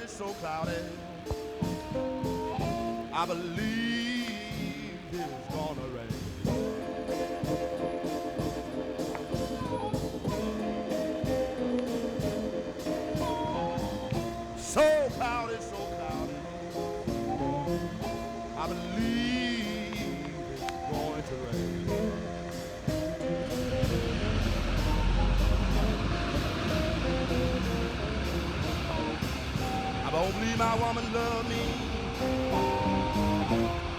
So cloudy, I believe it's gonna rain. So cloudy, I believe it's going to rain. I don't believe my woman love me.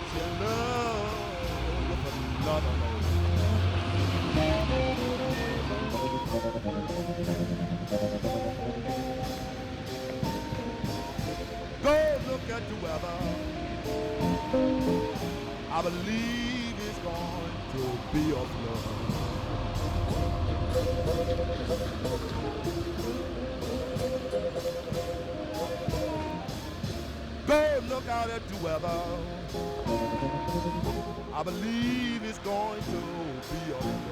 She love with another man. Go look at the weather. I believe it's going to be a flood. Go look out at the weather. I believe it's going to be a flood.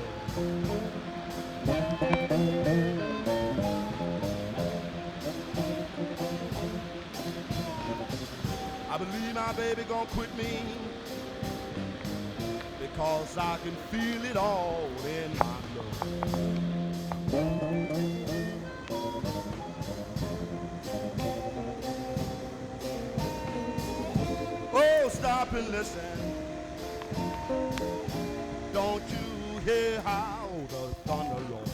I believe my baby gonna quit me because I can feel it all in my blood. Oh, stop and listen. Don't you hear how the thunder rolls?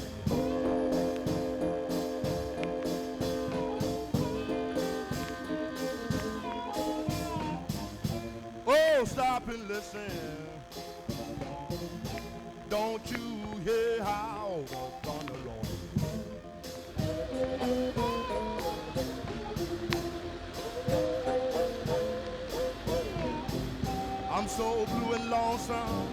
Oh, stop and listen. Don't you hear how the thunder rolls? I'm so blue and lonesome.